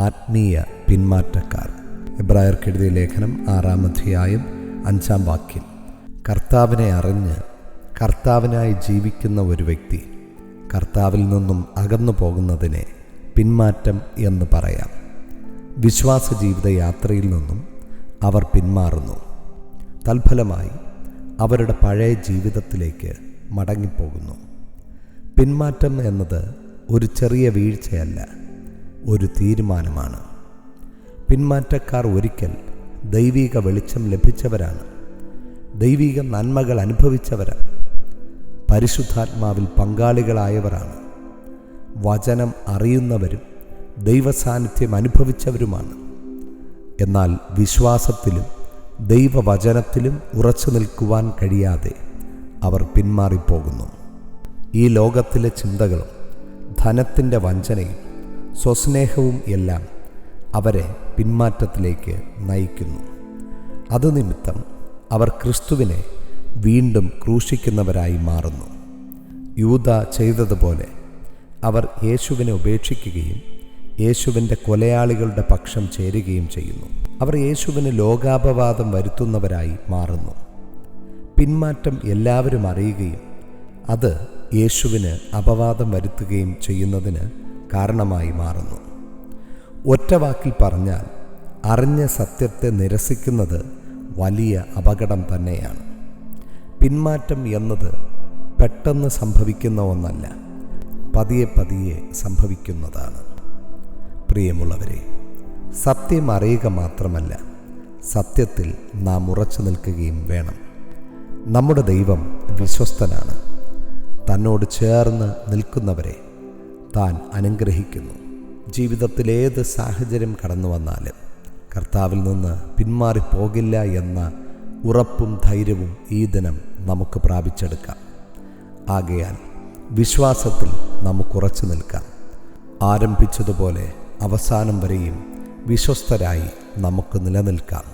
ആത്മീയ പിന്മാറ്റക്കാർ. എബ്രായർക്കെഴുതിയ ലേഖനം 6-ാം അധ്യായം 5-ാം വാക്യം. കർത്താവിനെ അറിഞ്ഞ് കർത്താവിനായി ജീവിക്കുന്ന ഒരു വ്യക്തി കർത്താവിൽ നിന്നും അകന്നു പോകുന്നതിനെ പിന്മാറ്റം എന്ന് പറയാം. വിശ്വാസ ജീവിത യാത്രയിൽ നിന്നും അവർ പിന്മാറുന്നു. തൽഫലമായി അവരുടെ പഴയ ജീവിതത്തിലേക്ക് മടങ്ങിപ്പോകുന്നു. പിന്മാറ്റം എന്നത് ഒരു ചെറിയ വീഴ്ചയല്ല, ഒരു തീരുമാനമാണ്. പിന്മാറ്റക്കാർ ഒരിക്കൽ ദൈവിക വെളിച്ചം ലഭിച്ചവരാണ്, ദൈവിക നന്മകൾ അനുഭവിച്ചവരാണ്, പരിശുദ്ധാത്മാവിൽ പങ്കാളികളായവരാണ്, വചനം അറിയുന്നവരും ദൈവസാന്നിധ്യം അനുഭവിച്ചവരുമാണ്. എന്നാൽ വിശ്വാസത്തിലും ദൈവവചനത്തിലും ഉറച്ചു നിൽക്കുവാൻ കഴിയാതെ അവർ പിന്മാറിപ്പോകുന്നു. ഈ ലോകത്തിലെ ചിന്തകളും ധനത്തിൻ്റെ വഞ്ചനയും സ്വസ്നേഹവും എല്ലാം അവരെ പിന്മാറ്റത്തിലേക്ക് നയിക്കുന്നു. അതുനിമിത്തം അവർ ക്രിസ്തുവിനെ വീണ്ടും ക്രൂശിക്കുന്നവരായി മാറുന്നു. യൂദ ചെയ്തതുപോലെ അവർ യേശുവിനെ ഉപേക്ഷിക്കുകയും യേശുവിൻ്റെ കൊലയാളികളുടെ പക്ഷം ചേരുകയും ചെയ്യുന്നു. അവർ യേശുവിന് ലോകാപവാദം വരുത്തുന്നവരായി മാറുന്നു. പിന്മാറ്റം എല്ലാവരും അറിയുകയും അത് യേശുവിന് അപവാദം വരുത്തുകയും ചെയ്യുന്നതിന് കാരണമായി മാറുന്നു. ഒറ്റ വാക്കിൽ പറഞ്ഞാൽ, അറിഞ്ഞ സത്യത്തെ നിരസിക്കുന്നത് വലിയ അപകടം തന്നെയാണ്. പിന്മാറ്റം എന്നത് പെട്ടെന്ന് സംഭവിക്കുന്ന ഒന്നല്ല, പതിയെ പതിയെ സംഭവിക്കുന്നതാണ്. പ്രിയമുള്ളവരെ, സത്യം അറിയുക മാത്രമല്ല, സത്യത്തിൽ നാം ഉറച്ചു നിൽക്കുകയും വേണം. നമ്മുടെ ദൈവം വിശ്വസ്തനാണ്. തന്നോട് ചേർന്ന് നിൽക്കുന്നവരെ താൻ അനുഗ്രഹിക്കുന്നു. ജീവിതത്തിലേത് സാഹചര്യം കടന്നു വന്നാലും കർത്താവിൽ നിന്ന് പിന്മാറിപ്പോകില്ല എന്ന ഉറപ്പും ധൈര്യവും ഈ ദിനം നമുക്ക് പ്രാപിച്ചെടുക്കാം. ആകയാൽ വിശ്വാസത്തിൽ നമുക്കുറച്ചു നിൽക്കാം. ആരംഭിച്ചതുപോലെ അവസാനം വരെയും വിശ്വസ്തരായി നമുക്ക് നിലനിൽക്കാം.